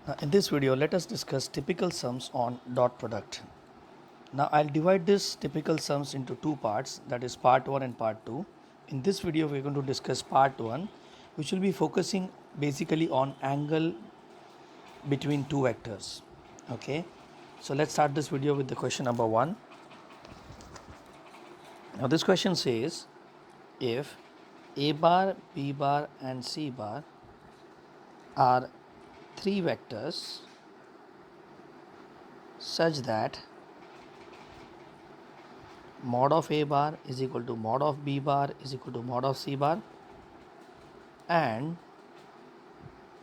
In this video, let us discuss typical sums on dot product. Now, I'll divide this typical sums into two parts, that is part 1 and part 2. In this video, we're going to discuss part 1, which will be focusing basically on angle between two vectors. Okay, so let's start this video with the question number 1. Now, this question says if A bar, B bar, and C bar are three vectors such that mod of A bar is equal to mod of B bar is equal to mod of C bar, and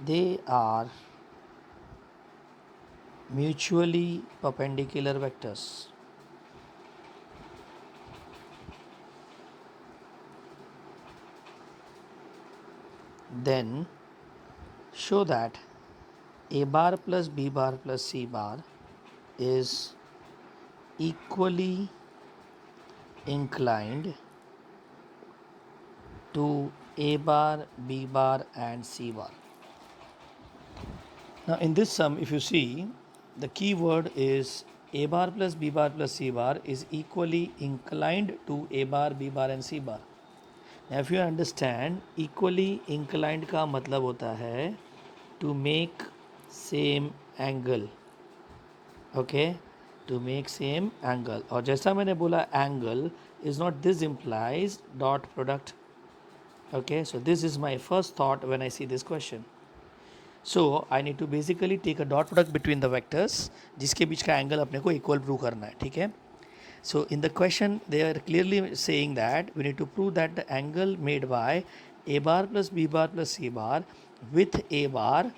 they are mutually perpendicular vectors. Then show that A bar plus B bar plus C bar is equally inclined to A bar, B bar, and C bar. Now, in this sum, if you see, the key word is A bar plus B bar plus C bar is equally inclined to A bar, B bar, and C bar. Now, if you understand, equally inclined का मतलब होता है to make same angle. Okay, to make same angle. और जैसा मैंने बोला angle is not this implies dot product. Okay, so this is my first thought when I see this question. So I need to basically take a dot product between the vectors जिसके बीच का angle अपने को equal prove करना है. ठीक है. So in the question they are clearly saying that we need to prove that the angle made by A bar plus B bar plus C bar with A bar,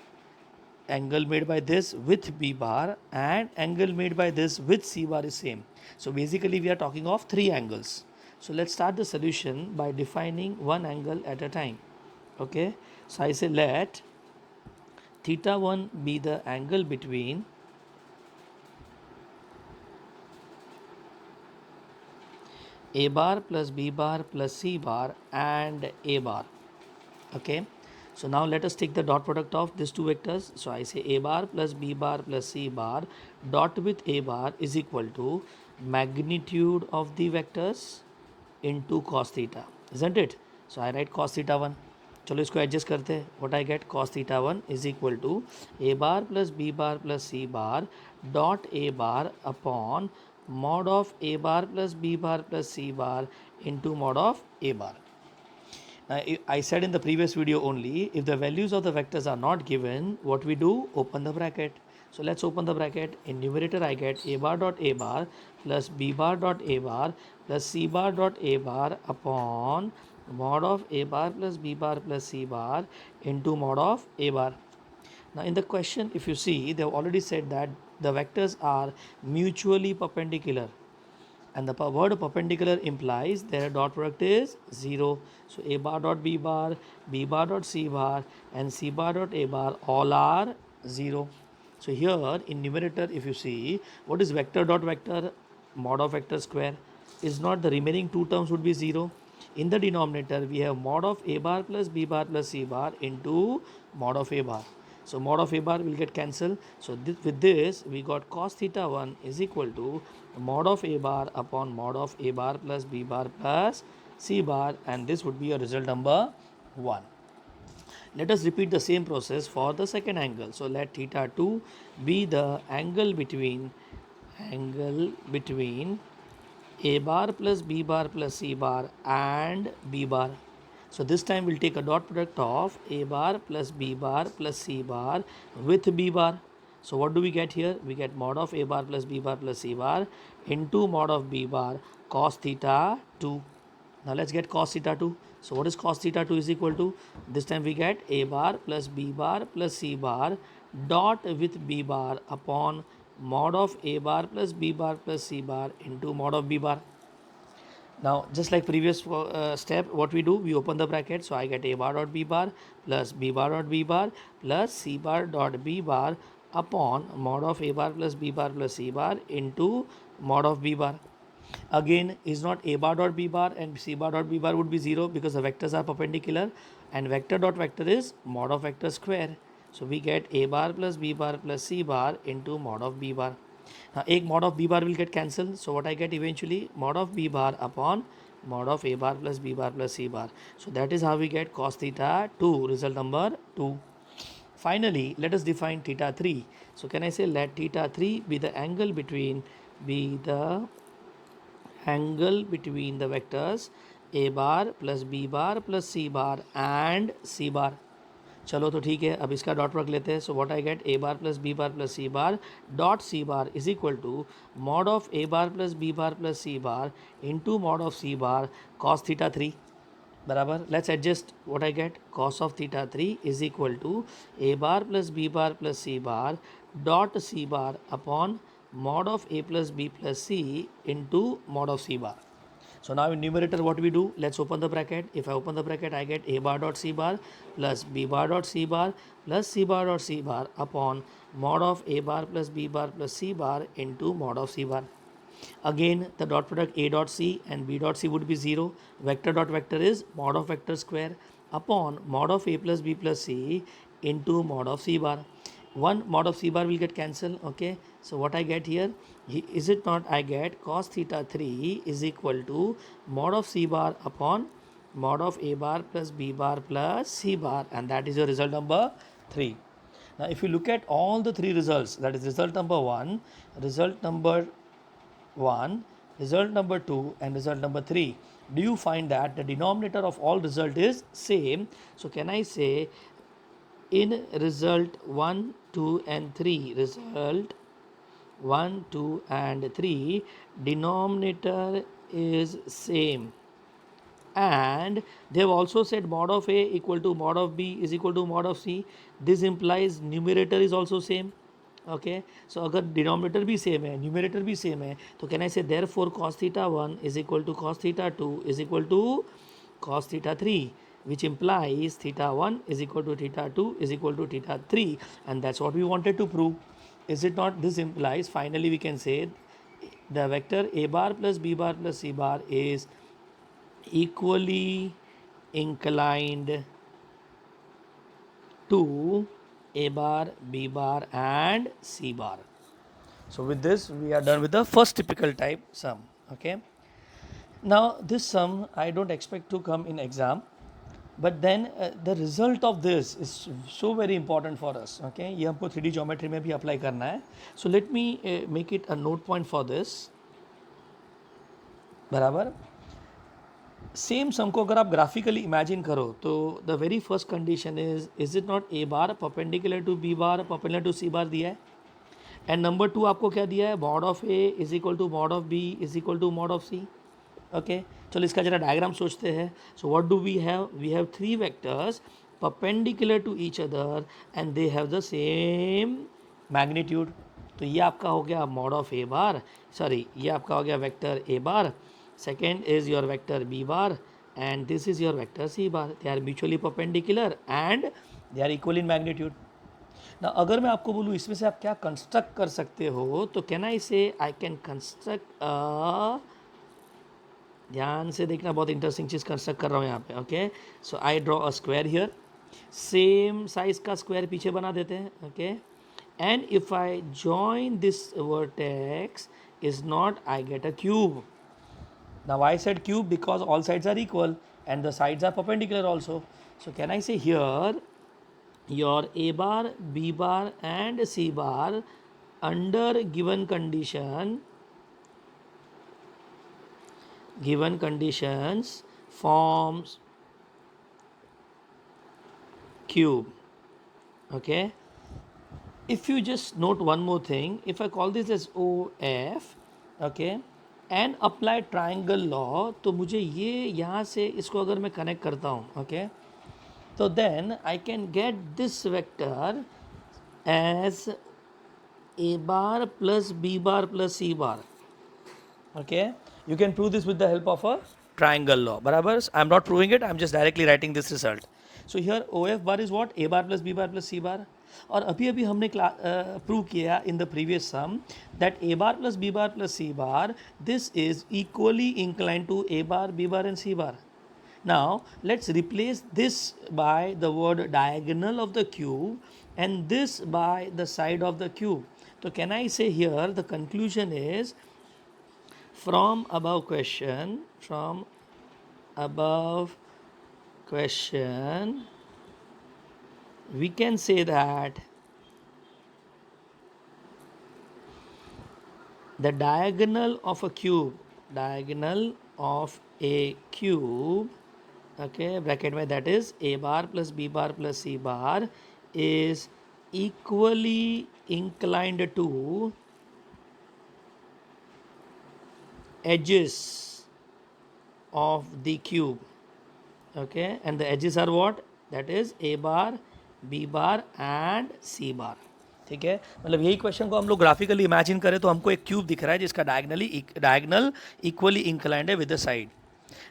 angle made by this with B bar, and angle made by this with C bar is same. So basically we are talking of three angles. So let's start the solution by defining one angle at a time. Okay, so I say let theta 1 be the angle between A bar plus B bar plus C bar and A bar. Okay, so now let us take the dot product of these two vectors. So I say A bar plus B bar plus C bar dot with A bar is equal to magnitude of the vectors into cos theta, isn't it? So I write cos theta 1. चलो इसको adjust करते हैं. What I gate cos theta 1 is equal to A bar plus B bar plus C bar dot A bar upon mod of A bar plus B bar plus C bar into mod of A bar. I said in the previous video only, if the values of the vectors are not given, what we do? Open the bracket. So let's open the bracket. In numerator I get A bar dot A bar plus B bar dot A bar plus C bar dot A bar upon mod of A bar plus B bar plus C bar into mod of A bar. Now in the question, if you see, they have already said that the vectors are mutually perpendicular, and the word perpendicular implies their dot product is 0. So A bar dot B bar, B bar dot C bar, and C bar dot A bar all are 0. So here in numerator, if you see, what is vector dot vector? Mod of vector square. Is not the remaining two terms would be 0. In the denominator, we have mod of A bar plus B bar plus C bar into mod of A bar. So mod of A bar will get cancelled. So with this we got cos theta 1 is equal to mod of A bar upon mod of A bar plus B bar plus C bar, and this would be your result number 1. Let us repeat the same process for the second angle. So let theta 2 be the angle between A bar plus B bar plus C bar and B bar. So this time we'll take a dot product of A bar plus B bar plus C bar with B bar. So what do we get here? We get mod of A bar plus B bar plus C bar into mod of B bar cos theta 2. Now let's get cos theta 2. So what is cos theta 2 is equal to? This time we get A bar plus B bar plus C bar dot with B bar upon mod of A bar plus B bar plus C bar into mod of B bar. Now just like previous step, what we do, we open the bracket. So I get A bar dot B bar plus B bar dot B bar plus C bar dot B bar upon mod of A bar plus B bar plus C bar into mod of B bar. Again, is not A bar dot B bar and C bar dot B bar would be 0 because the vectors are perpendicular, and vector dot vector is mod of vector square. So we get a bar plus b bar plus c bar into mod of b bar. Now एक mod of b bar will get cancelled. So what I get eventually mod of b bar upon mod of a bar plus b bar plus c bar. So that is how we get cos theta 2, result number 2. Finally, let us define theta 3. So can I say let theta 3 be the angle between the vectors a bar plus b bar plus c bar and c bar. चलो तो ठीक है, अब इसका dot product लेते हैं. So what I get A bar plus B bar plus C bar dot C bar is equal to mod of A bar plus B bar plus C bar into mod of C bar cos theta 3. बराबर. Let's adjust. What I get cos of theta 3 is equal to A bar plus B bar plus C bar dot C bar upon mod of a plus b plus c into mod of c bar. So now in numerator what we do? Let's open the bracket. If I open the bracket, I get a bar dot c bar plus b bar dot c bar plus c bar dot c bar upon mod of a bar plus b bar plus c bar into mod of c bar. Again the dot product a dot c and b dot c would be 0. Vector dot vector is mod of vector square upon mod of a plus b plus c into mod of c bar. One mod of c bar will get cancelled. Okay, so what I get here, is it not I get cos theta 3 is equal to mod of c bar upon mod of a bar plus b bar plus c bar, and that is your result number 3. Now if you look at all the three results, that is result number 1, result number 1, result number 2 and result number 3, do you find that the denominator of all result is same? So can I say in result 1, 2 and 3, result 1, 2 and 3, denominator is same, and they have also said mod of a equal to mod of b is equal to mod of c. This implies numerator is also same. Okay, so अगर denominator भी same है, numerator भी same है, तो can I say therefore cos theta 1 is equal to cos theta 2 is equal to cos theta 3, which implies theta 1 is equal to theta 2 is equal to theta 3, and that's what we wanted to prove. Is it not? This implies finally we can say the vector a bar plus b bar plus c bar is equally inclined to a bar, b bar and c bar. So with this we are done with the first typical type sum. Okay, now this sum I don't expect to come in exam, but then the result of this is so very important for us. Okay, ये हमको 3D geometry में भी apply करना है. So let me make it a note point for this. बराबर. Same sum को अगर आप ग्राफिकली इमेजिन करो तो the very first condition is it not A bar perpendicular to B bar perpendicular to C bar दिया है, and number 2 आपको क्या दिया है, mod of A is equal to mod of B is equal to mod of C. Okay, चलो इसका जरा diagram सोचते हैं. So what do we have 3 vectors perpendicular to each other and they have the same magnitude. तो ये आपका हो गया mod of A bar, sorry ये आपका हो गया vector A bar. Second is your vector b bar and this is your vector c bar. They are mutually perpendicular and they are equal in magnitude. Now अगर मैं आपको बोलूँ इसमें से आप क्या कंस्ट्रक्ट कर सकते हो, तो कैन आई से आई कैन कंस्ट्रक्ट ध्यान से देखना, बहुत इंटरेस्टिंग चीज़ कंस्ट्रक्ट कर रहा हूँ यहाँ पे. Okay, so I draw a square here, same size का स्क्वायर पीछे बना देते हैं. Okay, and if I join this vertex is not, I get a cube. Now I said cube because all sides are equal and the sides are perpendicular also. So can I say here your a bar, b bar and c bar under given conditions forms cube. Okay, if you just note one more thing, if I call this as OF, okay, and apply triangle law, तो मुझे ये यहाँ से इसको अगर मैं connect करता हूँ, ओके, तो then I can get this vector as A bar plus B bar plus C bar. Okay, you can prove this with the help of a triangle law. बराबर, I am not proving it, I am just directly writing this result. So here O F bar is what, A bar plus B bar plus C bar. और अभी अभी हमने prove किया in the previous sum that A bar plus B bar plus C bar, this is equally inclined to A bar, B bar and C bar. Now let's replace this by the word diagonal of the cube and this by the side of the cube. So can I say here the conclusion is from above question we can say that the diagonal of a cube, okay, bracket में, that is a bar plus b bar plus c bar is equally inclined to edges of the cube, okay, and the edges are what, that is a bar, b bar and c bar. ठीक है, मतलब यही question को हम लोग graphically imagine करें तो हमको एक क्यूब दिख रहा है जिसका डायगनल इक्वली इंक्लाइंड है with the side.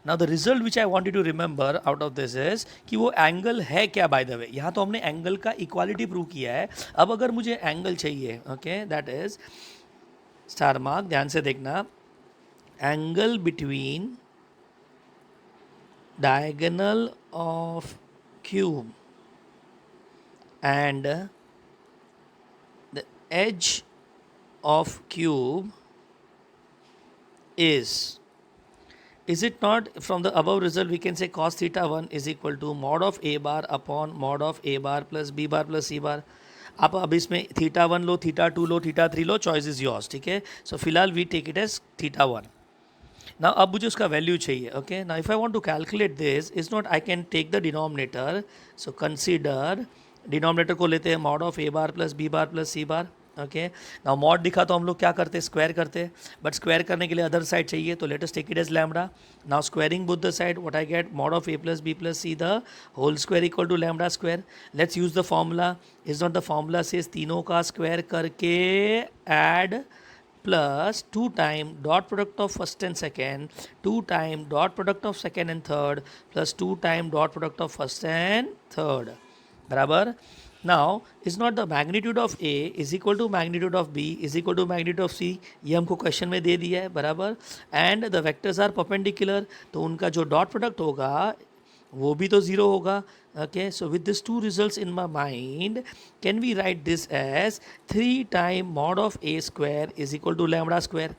Now the result which I want you to remember out of this is कि वो एंगल है क्या. बाय द वे यहाँ तो हमने एंगल का इक्वालिटी प्रूव किया है. अब अगर मुझे एंगल चाहिए, okay, that is star mark, ध्यान से देखना, angle between diagonal of cube and the edge of cube is it not, from the above result we can say cos theta 1 is equal to mod of a bar upon mod of a bar plus b bar plus c bar. आप अब इसमें theta 1 लो, theta 2 लो, theta 3 लो, choice is yours. ठीक है, so फिलहाल we take it as theta 1. ना अब मुझे उसका वैल्यू चाहिए. ओके, ना if I want to calculate this is not, I can take the denominator. So consider, denominator को लेते हैं mod of A bar plus B bar plus C bar. Okay, ना मॉड दिखा तो हम लोग क्या करते हैं, स्क्वायर करते हैं, बट स्क्वायर करने के लिए अदर साइड चाहिए, तो let us take it as lambda. Now squaring both the side, what I get, mod of A plus B plus C the whole square equal to lambda square. Let's use the formula. Is not the formula says तीनों का square करके add plus 2 time dot product of first and second, 2 time dot product of second and third, plus 2 time dot product of first and third. बराबर. Now is not the magnitude of A is equal to magnitude of B is equal to magnitude of C, ये हमको question में दे दिया है. बराबर. And the vectors are perpendicular, तो उनका जो डॉट प्रोडक्ट होगा वो भी तो ज़ीरो होगा. Okay, so with these two results in my mind, can we write this as 3 time mod of a square is equal to lambda square.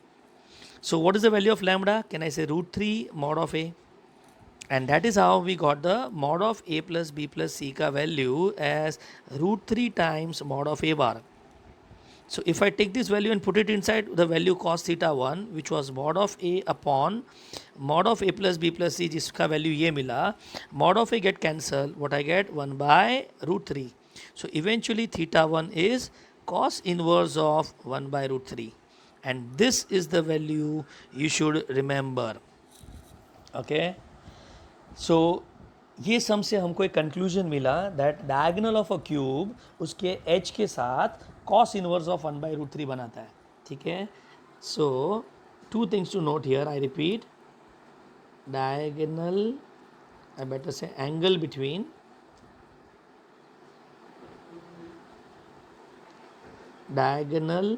So what is the value of lambda? Can I say root 3 mod of a? And that is how we got the mod of a plus b plus c ka value as root 3 times mod of a bar. So if I take this value and put it inside the value cos theta 1, which was mod of a upon mod of a plus b plus c, जिसका value ये मिला, mod of a get cancel, what I get, 1 by root 3. So eventually theta 1 is cos inverse of 1 by root 3, and this is the value you should remember. Okay, so ये सम से हमको एक conclusion मिला that diagonal of a cube उसके edge के साथ cos inverse of 1 by root 3 बनाता है. ठीक है, so 2 things to note here, I repeat, diagonal, I better say angle between diagonal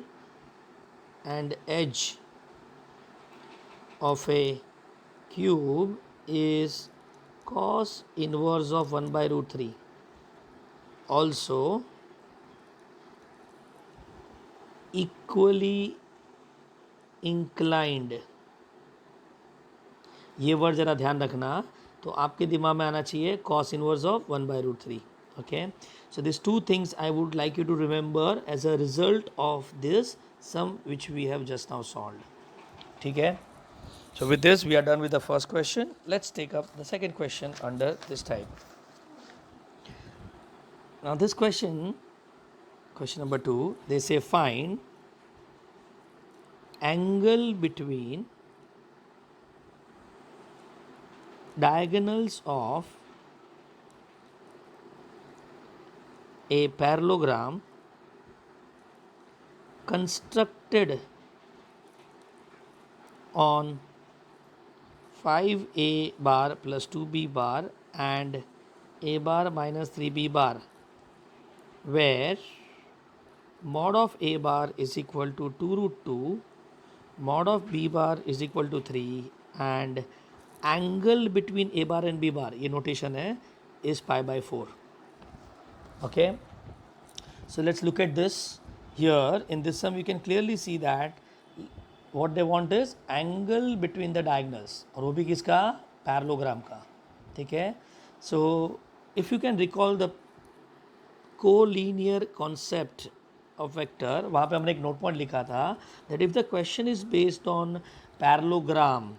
and edge of a cube is cos inverse of 1 by root 3. Also equally inclined. ये word ज़रा ध्यान रखना, तो आपके दिमाग में आना चाहिए cos inverse of 1 by root 3. Okay, so these two things I would like you to remember as a result of this sum which we have just now solved. ठीक है, so with this we are done with the first question. Let's take up the second question under this type. Now this question number 2, they say find angle between diagonals of a parallelogram constructed on 5a bar plus 2b bar and a bar minus 3b bar, where mod of a bar is equal to 2 root 2, mod of b bar is equal to 3, and angle between a bar and b bar, ये notation है, is pi by 4. Okay, So let's look at this. Here in this sum you can clearly see that what they want is angle between the diagonals, और वो भी किसका, parallelogram का. ठीक है. So if you can recall the collinear concept of vector, वहाँ पे हमने एक नोट पॉइंट लिखा था that if the question is based on parallelogram,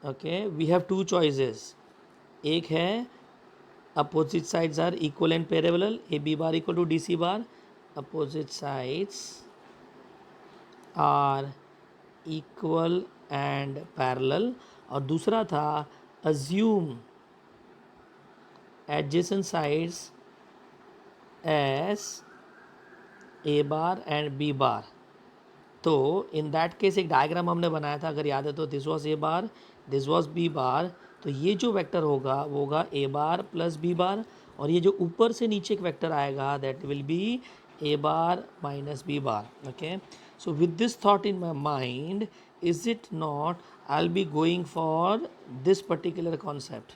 okay, we have two choices. एक है opposite sides are equal and parallel, A B bar equal to D C bar, opposite sides are equal and parallel. और दूसरा था assume adjacent sides as A bar and B bar. तो in that case एक diagram हमने बनाया था, अगर याद है तो, this was A bar, this was B bar. तो ये जो वेक्टर होगा वो होगा ए बार प्लस बी बार, और ये जो ऊपर से नीचे एक वेक्टर आएगा that will be A bar minus B bar. Okay. So with this thought in my mind, is it not I will be going for this particular concept.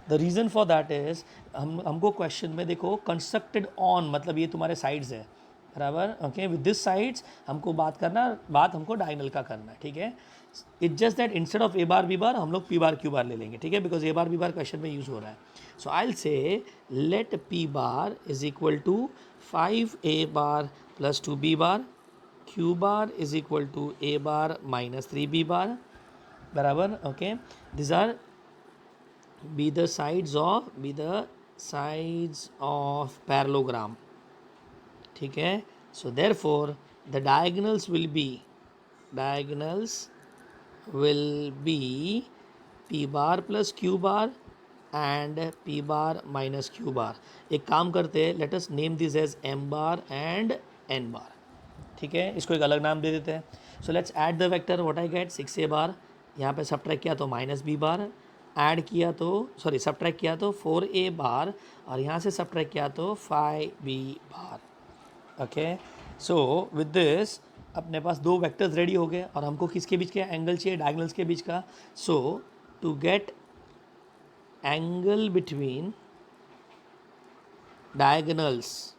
The reason for that is हमको question में देखो constructed on, मतलब ये तुम्हारे sides है, बराबर. Okay. With this sides हमको बात हमको डायगोनल का करना है. ठीक है. It's just that instead of A bar B bar हम लोग पी बार क्यू बार ले लेंगे. ठीक है. Because A bar B bar question में यूज़ हो रहा है. So I will say let P bar is equal to 5a bar plus 2b bar, Q bar is equal to A bar minus 3b bar, बराबर. Okay. This are be the sides of parallelogram. ठीक है. So therefore the diagonals will be p bar plus q bar and p bar minus q bar. एक काम करते हैं, let us name this as m bar and n bar. ठीक है. इसको एक अलग नाम दे देते हैं. So let's add the vector. what I get 6a bar, यहाँ पे सब्ट्रैक्ट किया तो माइनस बी बार, ऐड किया तो सब्ट्रैक्ट किया तो 4a बार, और यहाँ से सब्ट्रैक्ट किया तो 5b bar. Okay. So with this अपने पास दो वेक्टर्स रेडी हो गए, और हमको किसके बीच का एंगल चाहिए, डायगोनल्स के बीच का. So to get angle between diagonals,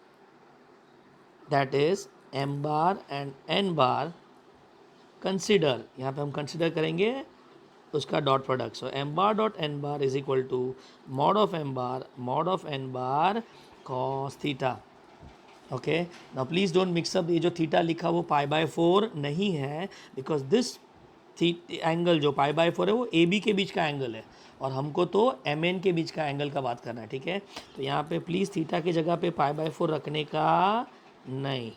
that is m bar and n bar, consider, यहाँ पे हम कंसिडर करेंगे उसका dot product. So m bar dot n bar is equal to mod of m bar mod of n bar cos theta. Okay. Now please don't mix up, ये जो theta लिखा वो π/4 नहीं है, बिकॉज दिस एंगल जो π/4 है वो A B के बीच का एंगल है, और हमको तो एम एन के बीच का एंगल का बात करना है. ठीक है. तो यहाँ पे प्लीज़ थीटा की जगह पे π/4 रखने का नहीं.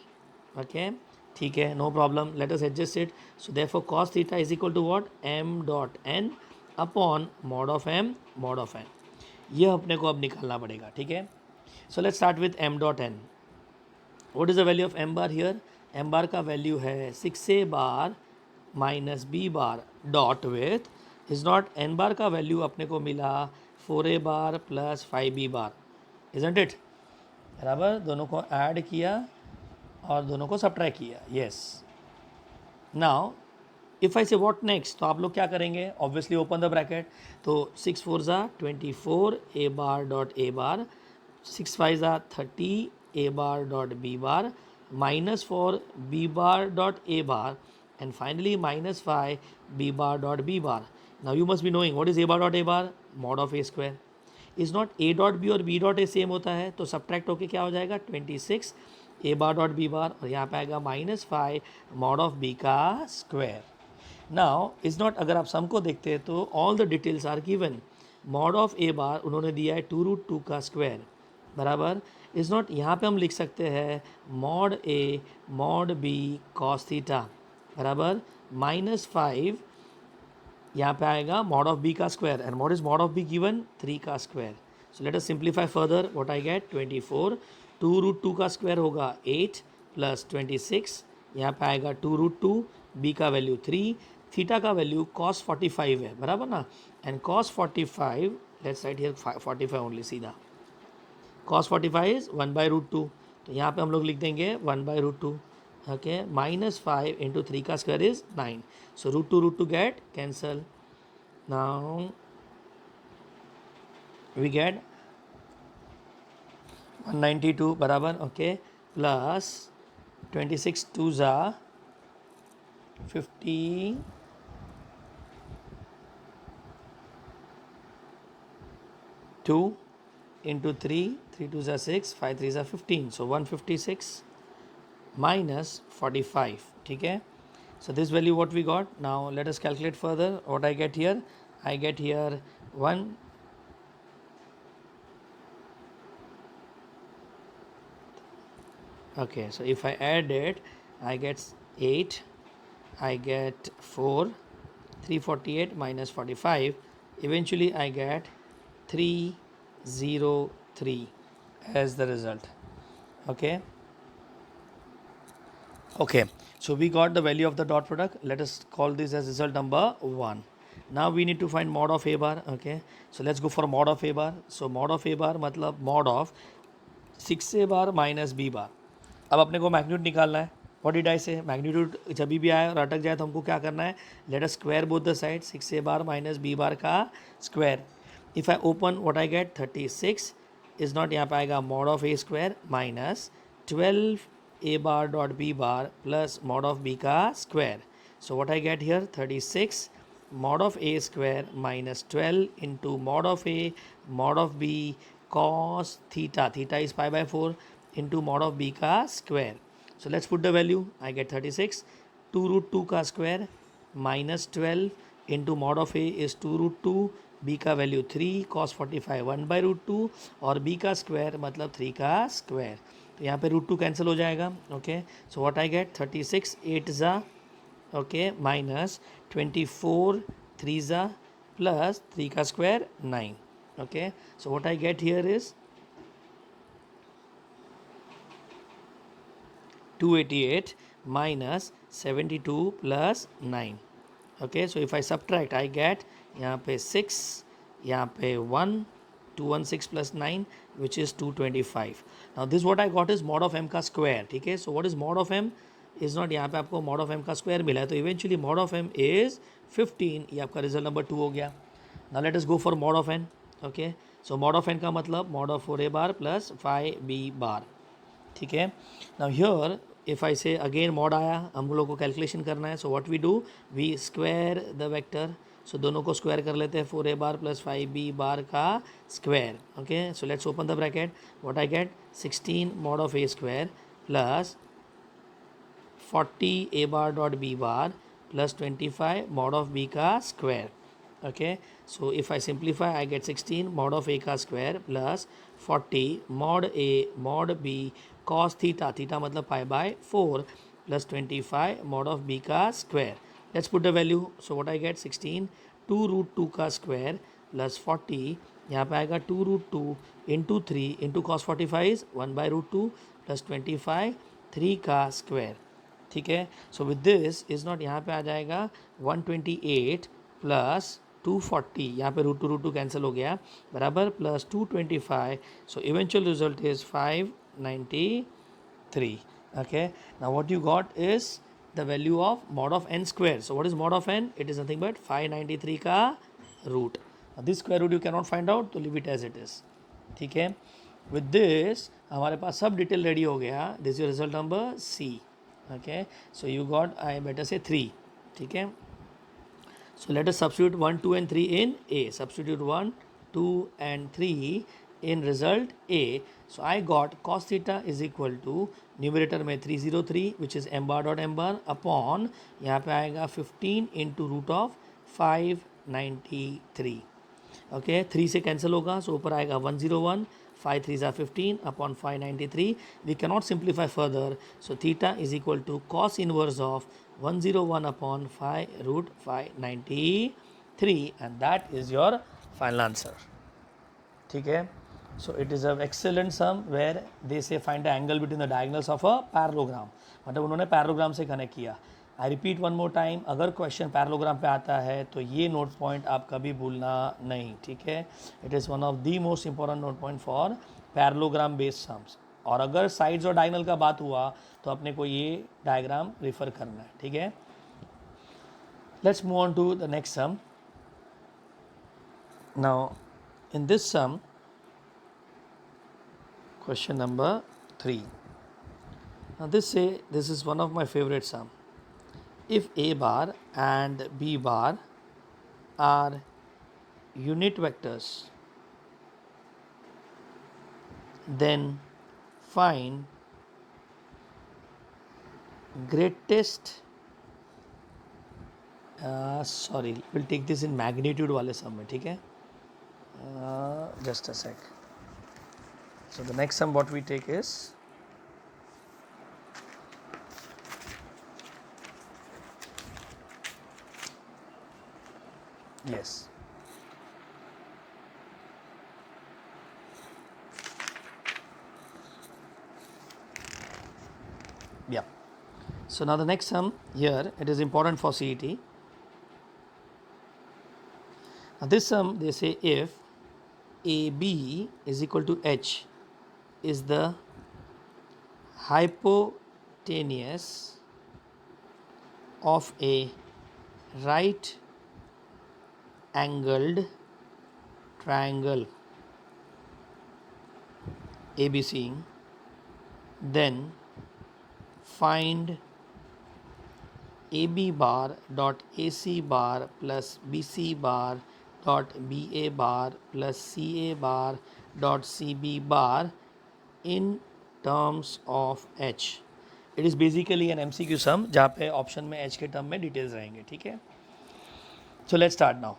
ओके. ठीक है. No problem. Let us adjust it. So therefore cos theta is equal to what, m dot n upon mod of m mod of n. ये अपने को अब निकालना पड़ेगा. ठीक है. So let's start with m dot n. What is the value of m bar here. m bar का value है 6a bar minus b bar dot with is not n bar का वैल्यू अपने को मिला 4a bar plus 5b bar. Isn't it, बराबर. दोनों को add किया और दोनों को सब्ट्रैक्ट किया. येस. नाउ इफ़ आई से व्हाट नेक्स्ट, तो आप लोग क्या करेंगे, ऑब्वियसली ओपन द ब्रैकेट. तो 6 4 ज़ा 24 a बार डॉट a बार, 6 5 ज़ा 30 a bar dot b bar, minus 4 b bar dot a bar, and finally minus 5 b bar dot b bar. Now you must be knowing what is a bar dot a bar, mod of a square. Is not a dot b और b dot a same होता है, तो subtract होके क्या हो जाएगा 26 a bar dot b bar, और यहाँ पे आएगा माइनस 5 मॉड ऑफ b का स्क्वायर. नाउ इज़ नॉट, अगर आप सम को देखते हैं तो all the details are given. Mod of a bar उन्होंने दिया है 2√2 का स्क्वायर, बराबर. इज़ नॉट, यहाँ पे हम लिख सकते हैं mod a mod b cos theta, बराबर, माइनस 5 यहाँ पे आएगा मॉड ऑफ b का square, and mod is mod of b given 3 का square. So let us simplify further. What I gate 24, 2√2 का स्क्वायर होगा 8 प्लस 26, यहाँ पे आएगा 2√2, b का वैल्यू 3, थीटा का वैल्यू cos 45 है, बराबर ना. And cos 45, let's write here 45 only, सीधा cos 45 इज 1/√2. तो यहाँ पे हम लोग लिख देंगे 1/√2. ओके. माइनस 5 इंटू 3 का square is 9. So √2 get cancel. Now we get 192 बराबर, ओके, प्लस 26 टू ज़ा 50 2 into 3, 3 2 are 6, 5 3 are 15. So 156 minus 45. Okay. So this value what we got. Now let us calculate further. What I get here? I get here 1. Okay. So if I add it, I get 8. I get 4. 348 minus 45. Eventually I get 303 as the result. Okay. Okay, so we got the value of the dot product. Let us call this as result number 1. Now we need to find mod of a bar. Okay, so let's go for mod of a bar. So mod of a bar मतलब mod of 6a bar minus b bar. अब अपने को magnitude निकालना है. What did I say? Magnitude जब भी आए और अटक जाए तो हमको क्या करना है? Let us square both the sides. 6a bar minus b bar का square. If I open, what I get? 36 is not, यहाँ पे आएगा mod of a square minus 12 a bar dot b bar plus mod of b का square. So what I get here? 36 mod of a square minus 12 into mod of a mod of b cos theta. Theta is pi by 4 into mod of b का square. So let's put the value. I get 36. 2 root 2 का square minus 12 into mod of a is 2 root 2. b का value 3 cos 45 1 by root 2 और b का square मतलब 3 का square. तो यहाँ पे रूट 2 कैंसिल हो जाएगा. Okay, so what I gate 36 8 ज़ा, ओके, माइनस 24 3 ज़ा प्लस 3 का square 9. Okay, so what I get here is 288 minus 72 plus 9. Okay, so if I subtract, I get यहाँ पे 6, यहाँ पे 1, 216 plus 9 which is 225. Now this what I got is mod of m का square. ठीक है, so what is mod of m is not, यहाँ पे आपको mod of m का square मिला है तो eventually mod of m is 15. ये आपका result number 2 हो गया. Now let us go for mod of n. Okay, so mod of n का मतलब mod of 4a bar plus 5b bar. ठीक है. नाउ हियर इफ आई से again mod आया, हम लोग को कैलकुलेशन करना है. So what we do, we square the vector. So दोनों को स्क्वायर कर लेते हैं. 4a बार प्लस 5b बार का square. Okay, so let's open the bracket. What I gate 16 mod of A square plus 40 a bar dot b bar plus 25 mod of b का square. Okay, so if I simplify, I get 16 mod of a का square plus 40 mod a mod b cos theta. Theta मतलब pi by 4 plus 25 mod of b का square. Let's put the value. So what I get 16 2 root 2 का square plus 40, यहाँ पे आएगा 2 root 2 into 3 into cos 45 is 1 by root 2 plus 25 3 का square. ठीक है, so with this is not, यहाँ पे आ जाएगा 128 प्लस 240, यहाँ पे रूट टू कैंसिल हो गया बराबर plus 225. So eventual result is 593. Okay, now what you got is the value of mod of N square. So what is mod of N? It is nothing but 593 का root. This square root you can not find out, तो leave it as it is. ठीक है, with this हमारे पास सब detail ready हो गया. This your result number C. Okay, so you got, I better say 3. ठीक है, so let us substitute 1 2 and 3 in a. Substitute 1 2 and 3 in result a. So I got cos theta is equal to numerator में 303 which is m bar dot m bar upon, यहाँ पे आएगा 15 into root of 593. Okay, 3 से cancel होगा, सो ऊपर आएगा 101. 5 3 are 15 upon 593. We cannot simplify further, so theta is equal to cos inverse of 101 upon 5 root 593, and that is your final answer. ठीक है, so it is an excellent sum where they say find the angle between the diagonals of a parallelogram. मतलब उन्होंने parallelogram से connect किया. I repeat one more time, अगर question parallelogram पे आता है तो ये नोट पॉइंट आप कभी भूलना नहीं. ठीक है, it is one of the most important note point for parallelogram based sums. और अगर साइड्स और डायगोनल का बात हुआ तो अपने को ये डायग्राम रेफर करना है. ठीक है, let's move on to the next sum. Now in this sum Question number 3. Now this is one of my favorite sum. If A bar and B bar are unit vectors, then find greatest sorry, we'll take this in magnitude वाले sum में, ठीक है? Just a sec. So the next sum what we take is yes. Yeah. So now the next sum here, it is important for CET. Now this sum they say if AB is equal to H is the hypotenuse of a right angled triangle ABC, then find AB bar dot AC bar plus BC bar dot BA bar plus CA bar dot CB bar in terms of H. It is basically an MCQ sum जहाँ पे option में H के term में details रहेंगे, ठीक है? So let's start now.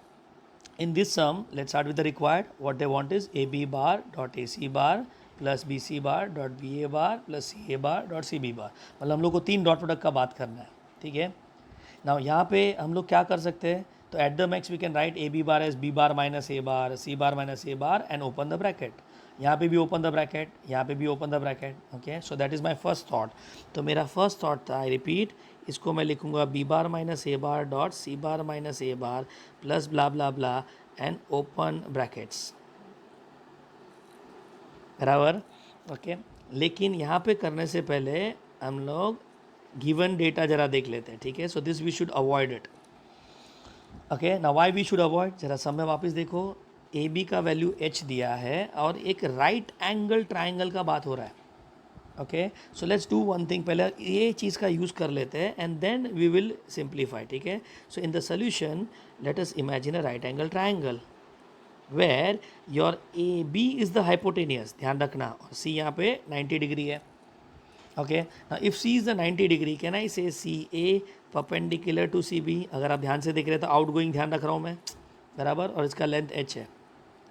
In this sum, let's start with the required. What they want is AB bar dot AC bar plus BC bar dot BA bar plus CA bar dot CB bar. मतलब हम लोग को 3 dot product का बात करना है, ठीक है? नाउ यहाँ पे हम लोग क्या कर सकते हैं? तो at the max we can write A B bar as B bar minus A bar, C bar minus A bar and open the bracket. यहाँ पे भी ओपन द ब्रैकेट, यहाँ पे भी open the bracket. Okay, so that is my first thought. तो मेरा first thought था, I repeat, इसको मैं लिखूँगा B bar minus A bar dot C bar minus A bar plus blah blah blah and open brackets. बराबर? Okay, लेकिन यहाँ पे करने से पहले हम लोग गिवन डेटा जरा देख लेते हैं, ठीक है? So this we should avoid it. Okay, now why we should avoid, जरा समय वापस देखो. ए बी का वैल्यू एच दिया है और एक राइट एंगल ट्राइंगल का बात हो रहा है. Okay, so let's do one thing. पहले ये चीज़ का यूज़ कर लेते हैं and then we will simplify, ठीक है? So in the solution let us imagine a right angle triangle where your AB is the hypotenuse, ध्यान रखना, और C यहाँ पे 90 डिग्री है. Okay, now if C is the 90 degree, can I say CA perpendicular to CB? अगर आप ध्यान से देख रहे हैं तो आउट गोइंग ध्यान रख रहा हूँ मैं, बराबर, और इसका लेंथ H है,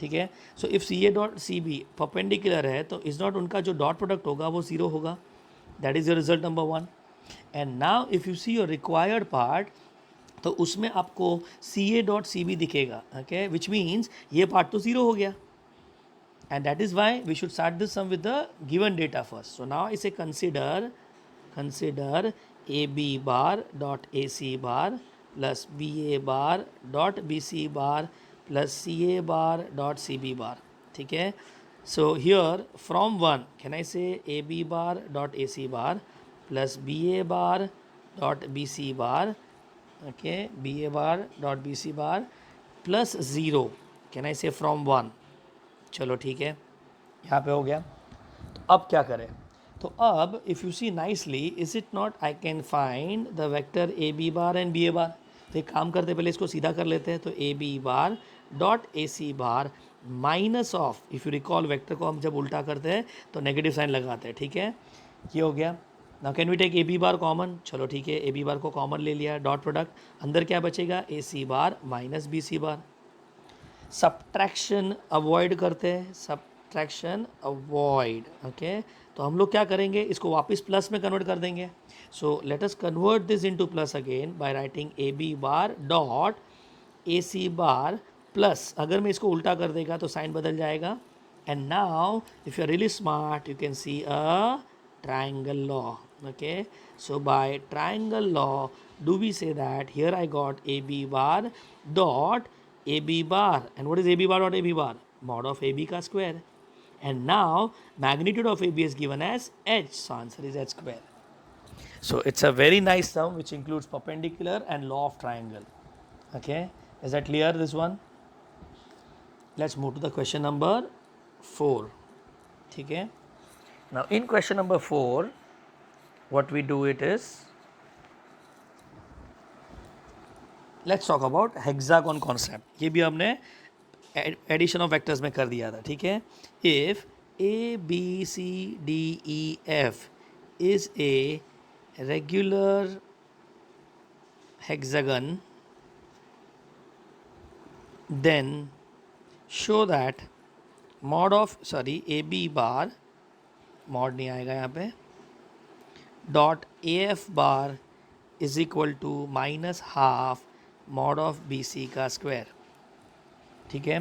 ठीक है? So if CA dot CB perpendicular है तो इज नॉट उनका जो डॉट प्रोडक्ट होगा वो 0 होगा. That is your result number 1. And now if you see your required part, तो उसमें आपको CA डॉट CB दिखेगा. ओके, विच मीन्स ये पार्ट तो 0 हो गया. And that is why we should start this sum with the given data first. So now I say consider AB bar dot AC bar plus BA bar dot BC bar plus CA bar dot CB bar. ठीक है? So here from 1 can I say AB bar dot AC bar plus BA bar dot BC bar, okay, BA bar dot BC bar plus 0. Can I say from 1? चलो ठीक है, यहाँ पे हो गया. तो अब क्या करें? तो अब if you see nicely, is it not I can find the vector A B bar and B A bar. तो एक काम करते, पहले इसको सीधा कर लेते हैं. तो A B bar dot A C bar minus of, if you recall vector को हम जब उल्टा करते हैं तो नेगेटिव साइन लगाते हैं, ठीक है? ये हो गया. Now can we take A B bar common? चलो ठीक है, ए बी बार को कॉमन ले लिया. डॉट प्रोडक्ट, अंदर क्या बचेगा? ए C bar minus B C बार. सब्ट्रैक्शन अवॉइड करते हैं, सब्ट्रैक्शन अवॉइड. ओके, तो हम लोग क्या करेंगे, इसको वापस प्लस में कन्वर्ट कर देंगे. So let us convert this into plus again by writing A B bar dot A C bar plus. अगर मैं इसको उल्टा कर देगा तो साइन बदल जाएगा. And now if you are really smart you can see a triangle law. Okay, so by triangle law do we say that here I got AB bar dot AB bar, and what is AB bar dot AB bar? Mod of AB का square. And now magnitude of AB is given as h, so answer is h square. So it's a very nice sum which includes perpendicular and law of triangle. Okay, is that clear, this one? Let's move to the question number 4. ठीक है, Now in question number 4, what we do it is, let's talk about hexagon concept. ये भी हमने addition of vectors में कर दिया था, ठीक है. If A B C D E F is a regular hexagon, then show that mod of A B bar, mod नहीं आएगा यहाँ पे, dot A F bar is equal to minus half mod of B C का square. ठीक है.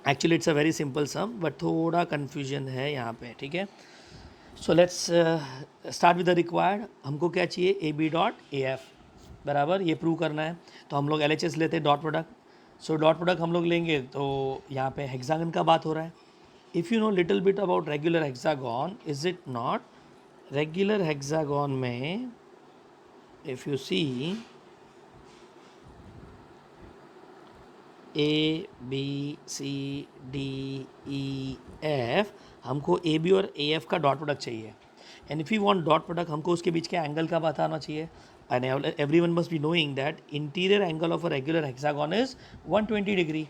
Actually it's a very simple sum, but थोड़ा confusion है यहाँ पे. ठीक है. So let's start with the required. हमको क्या चाहिए, A B dot A F बराबर, ये प्रूव करना है. तो हम लोग एल एच एस लेते हैं, dot product. So dot product हम लोग लेंगे तो यहाँ पे हेक्सागन का बात हो रहा है. If you know little bit about regular hexagon, is it not, regular hexagon में if you see A B C D E F, हमको ए बी और ए एफ का डॉट प्रोडक्ट चाहिए. And if you want dot product, हमको उसके बीच के angle का पता होना चाहिए. And everyone must be knowing that interior angle of a regular hexagon is 120 degree.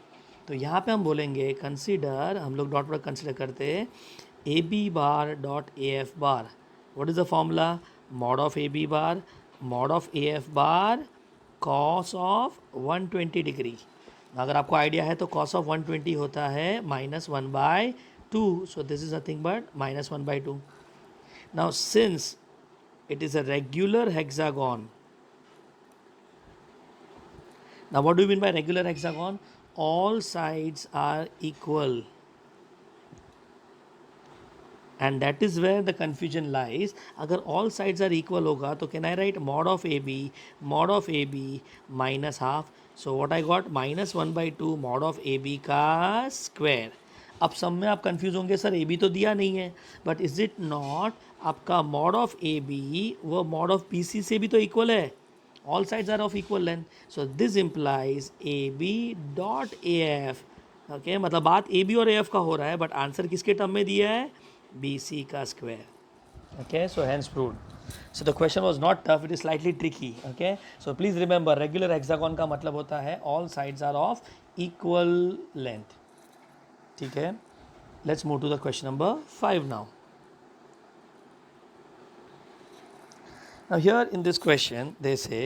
तो यहाँ पे हम बोलेंगे कंसीडर, हम लोग डॉट प्रोडक्ट कंसिडर करते हैं A B bar dot A F bar. What is the formula, mod of A B bar mod of A F bar cos of 120 degree. अगर आपको आइडिया है तो कॉस ऑफ 120 होता है -1/2. सो this is nothing but -1/2. Now since it is a regular hexagon. Now what do you mean by regular hexagon? All sides are equal, and that is where the confusion lies. अगर all sides are equal होगा तो can I write mod of AB minus half. So what I got, -1/2 mod of AB का square. अब सब में आप confuse होंगे, sir A B तो दिया नहीं है, बट इज इट नॉट आपका मॉड ऑफ ए बी वो मॉड ऑफ बी सी से भी तो इक्वल है. All sides are of equal length. So this implies A B dot A F. Okay, मतलब बात ए बी और ए एफ का हो रहा है, बट आंसर किसके टर्म में दिया है, बी सी का square. Okay, so hence proved. So the question was not tough, it is slightly tricky. Okay, so please remember regular hexagon का मतलब होता है all sides are of equal length. ठीक है. Let's move to the question number 5 now. Now here in this question they say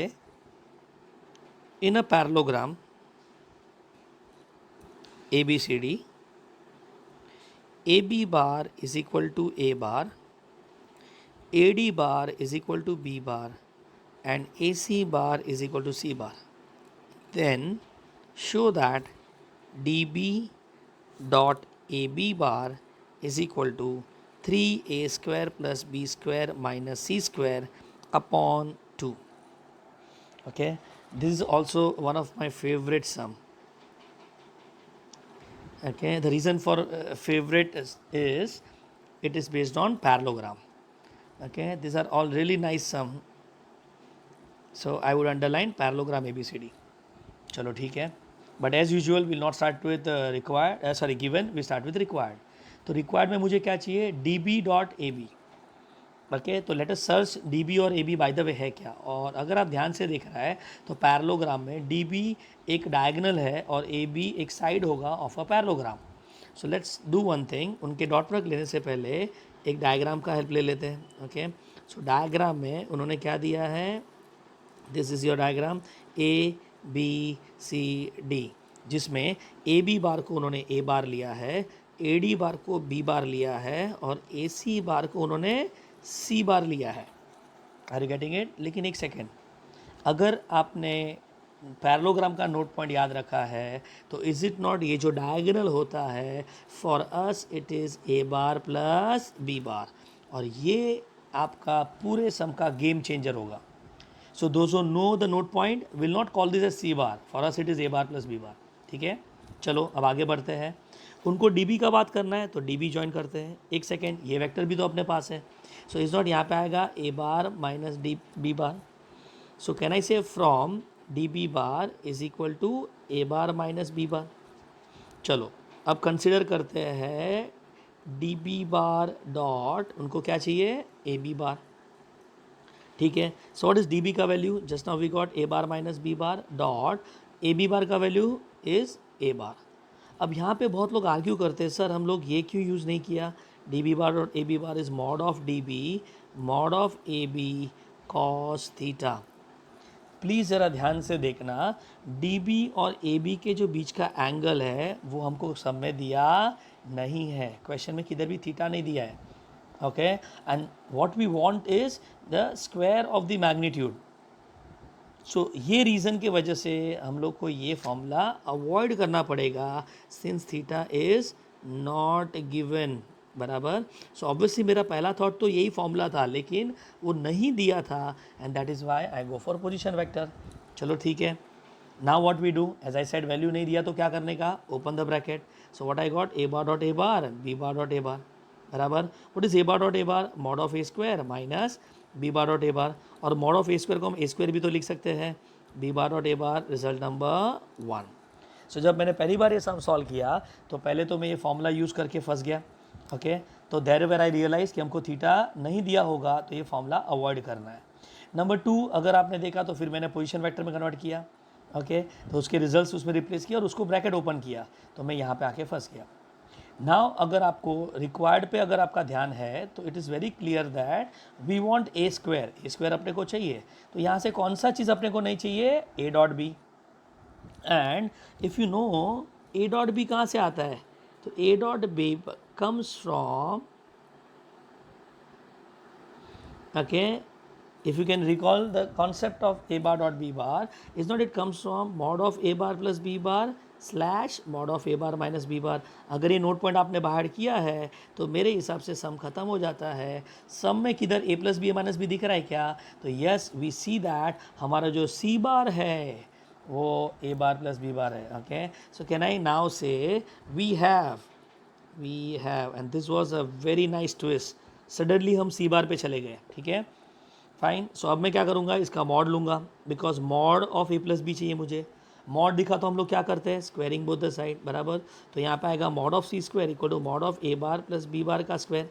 in a parallelogram ABCD, AB bar is equal to A bar, AD bar is equal to B bar, and AC bar is equal to C bar. Then show that DB dot AB bar is equal to 3A square plus B square minus C square upon 2. Okay, this is also one of my favorite sum. Okay, the reason for favorite is it is based on parallelogram. Okay, these are all really nice sum, so I would underline parallelogram ABCD. चलो ठीक है. But as usual will not start with required, given, we start with required. तो required में मुझे क्या चाहिए, D B dot A B. Okay, तो let us search D B और A B by the way है क्या. और अगर आप ध्यान से देख रहा है तो पैरेललोग्राम में डी बी एक डायगोनल है और ए बी एक साइड होगा of a parallelogram. So let's do one thing, उनके डॉट प्रोडक्ट लेने से पहले एक डायग्राम का हेल्प ले लेते हैं. ओके, सो डायग्राम में उन्होंने क्या दिया है, this is your diagram A B C D, जिसमें ए बी बार को उन्होंने ए बार लिया है, ए डी बार को बी बार लिया है और ए सी बार को उन्होंने सी बार लिया है. Are you getting it. लेकिन एक सेकेंड, अगर आपने पैरेललोग्राम का नोट पॉइंट याद रखा है तो इज़ इट नॉट, ये जो डायगोनल होता है for us it is A bar plus B bar, और ये आपका पूरे सम का गेम चेंजर होगा. So those who know the note point will not call this as C bar. For us it is A bar plus B bar. ठीक है. चलो अब आगे बढ़ते हैं. उनको DB का बात करना है तो DB ज्वाइन करते हैं. एक सेकेंड, ये वेक्टर भी तो अपने पास है. सो इज नॉट, यहाँ पे आएगा A bar minus D B bar. So can I say from DB bar is equal to A bar minus B bar. चलो अब कंसिडर करते हैं डी बी बार डॉट उनको क्या चाहिए ए बी बार, ठीक है। So what is D B का value, just now we got A bar minus B bar dot A B bar का वैल्यू इज ए बार। अब यहाँ पे बहुत लोग आर्ग्यू करते हैं सर हम लोग ये क्यों यूज़ नहीं किया, D B bar dot A B bar is mod of D B mod of A B cos theta. Please ज़रा ध्यान से देखना, डी बी और ए बी के जो बीच का एंगल है वो हमको सब में दिया नहीं है, क्वेश्चन में किधर भी थीटा नहीं दिया है, okay. And what we want is the square of the magnitude. So ये रीज़न की वजह से हम लोग को ये फॉर्मूला अवॉइड करना पड़ेगा since theta is not given, बराबर। सो ऑब्वियसली मेरा पहला थॉट तो यही फॉर्मूला था लेकिन वो नहीं दिया था and that is why I go for position vector. चलो ठीक है, now what we do, as I said value नहीं दिया तो क्या करने का, open the bracket. So what I got A bar dot A bar B bar dot A bar, बराबर। What is A bar dot A bar, mod of A square minus B bar dot A bar, और mod of A square को हम ए square भी तो लिख सकते हैं, B bar dot A bar, result number 1। So जब मैंने पहली बार ये सम सॉल्व किया तो पहले तो मैं ये फॉर्मूला यूज़ करके फंस गया, ओके। तो देयर वेयर आई रियलाइज़ कि हमको थीटा नहीं दिया होगा तो ये फॉर्मूला अवॉइड करना है। नंबर 2, अगर आपने देखा तो फिर मैंने पोजीशन वेक्टर में कन्वर्ट किया, ओके। तो उसके रिजल्ट्स उसमें रिप्लेस किया और उसको ब्रैकेट ओपन किया तो मैं यहाँ पे आके फंस गया। नाउ अगर आपको रिक्वायर्ड पे अगर आपका ध्यान है तो it is very clear that we want A square अपने को चाहिए, तो यहाँ से कौन सा चीज़ अपने को नहीं चाहिए, A dot B. And if you know A dot B कहाँ से आता है, तो A dot B comes from, okay, if you can recall the concept of a bar dot b bar is not, it comes from mod of a bar plus b bar slash mod of a bar minus b bar। अगर ये note point आपने बाहर किया है तो मेरे हिसाब से सम खत्म हो जाता है। सम में किधर a plus B minus B दिख रहा है क्या, तो यस वी सी दैट हमारा जो c बार है वो a bar plus b bar है, okay. So can I now say we have and this was a very nice twist, suddenly हम c बार पे चले गए, ठीक है फाइन। सो अब मैं क्या करूँगा, इसका मॉड लूँगा because mod of A plus B चाहिए मुझे। मॉड दिखा तो हम लोग क्या करते हैं, स्क्वायरिंग बोथ द साइड, बराबर। तो यहाँ पे आएगा mod of C square equal to mod of A bar plus B bar का स्क्वायर।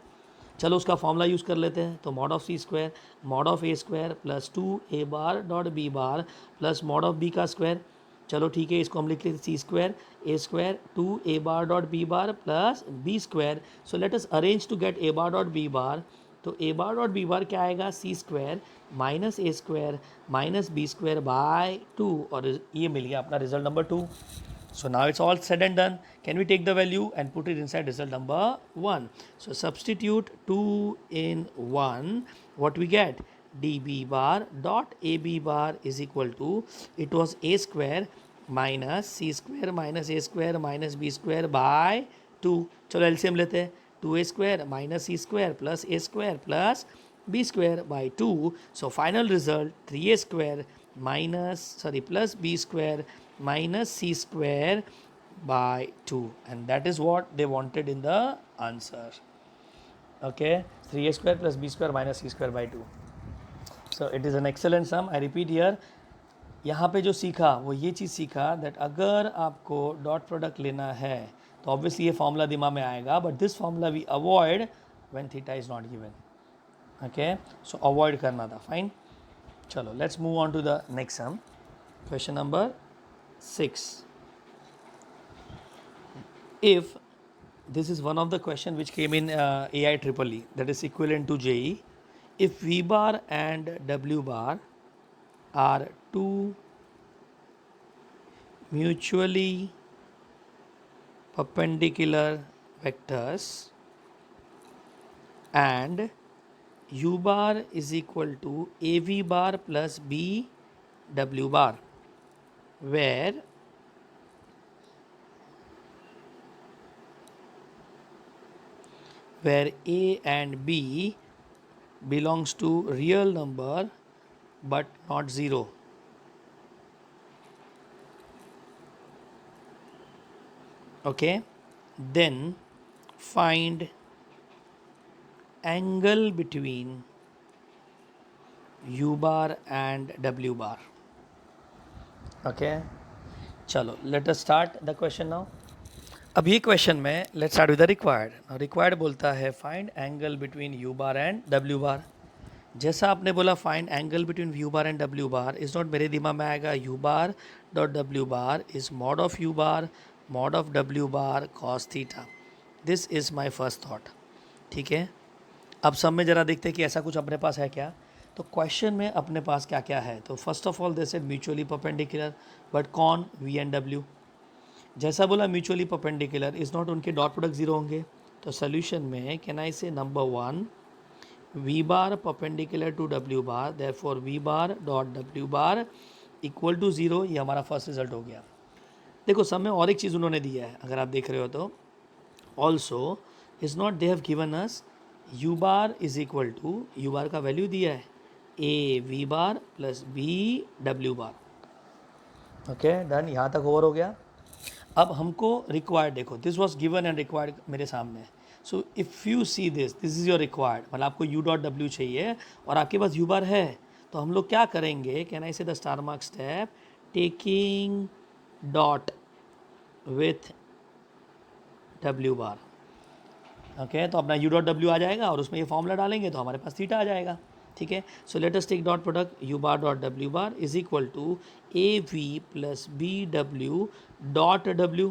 चलो उसका फॉर्मूला यूज़ कर लेते हैं, तो mod of C square mod of A square plus 2 A bar dot B bar plus mod of B का square. चलो ठीक है, इसको हम लिख लेते C square A square 2 A bar dot B bar plus B square. So let us arrange to get A bar dot B bar. तो A bar dot B bar क्या आएगा, C square minus A square minus B square by 2, और ये मिल गया अपना result number 2। So now it's all said and done. Can we take the value and put it inside result number 1? So substitute 2 in 1. What we get? db bar dot ab bar is equal to, it was a square minus c square minus a square minus b square by 2। चलो LCM लेते हैं, 2a square minus c square plus a square plus b square by 2। So final result 3a square plus b square minus c square by 2, and that is what they wanted in the answer, okay, 3a square plus b square minus c square by 2। So it is an excellent sum, I repeat here। यहाँ पे जो सीखा वो ये चीज़ सीखा that अगर आपको dot product लेना है तो ऑब्वियसली ये फॉर्मूला दिमाग में आएगा, but this formula we avoid when theta is not given, okay. So avoid करना था, फाइन। चलो let's move on to the next sum, question number 6। If this is one of the question which came in AI triple E, that is equivalent to JE, if V bar and W bar are two mutually perpendicular vectors and U bar is equal to AV bar plus BW bar, where A and B belongs to real number but not 0. Okay, then find angle between U bar and W bar. Okay, chalo, let us start the question now. अब ये question में let's start with the required. Required बोलता है find angle between U bar and W bar. जैसा आपने बोला find angle between U bar and W bar, is not मेरे दिमाग में आएगा U bar dot W bar is mod of U bar mod of W bar cos theta. This is my first thought. ठीक है, अब सब में ज़रा देखते हैं कि ऐसा कुछ अपने पास है क्या. तो क्वेश्चन में अपने पास क्या क्या है. तो first of all they said mutually perpendicular, but कौन, वी एंड डब्ल्यू. जैसा बोला म्यूचुअली परपेंडिकुलर इज़ नॉट, उनके डॉट प्रोडक्ट जीरो होंगे. तो सोल्यूशन में can I say number one V bar perpendicular to W bar, therefore V bar dot W bar equal to zero. ये हमारा first result हो गया. देखो सब में और एक चीज़ उन्होंने दिया है अगर आप देख रहे हो तो, also is not they have given us U bar is equal to, U bar का वैल्यू दिया है A V bar plus B W bar. Okay done, यहाँ तक ओवर हो गया. अब हमको रिक्वायर्ड देखो, this was given and required मेरे सामने. So if you see this is your required, मतलब आपको यू डॉट डब्ल्यू चाहिए और आपके पास यू बार है. तो हम लोग क्या करेंगे, कैन आई से the star mark step, taking dot with W bar. Okay, तो अपना यू डॉट डब्ल्यू आ जाएगा और उसमें ये फॉर्मूला डालेंगे तो हमारे पास थीटा आ जाएगा. ठीक है, so let us take dot product U bar dot W bar is equal to A V plus B W dot W.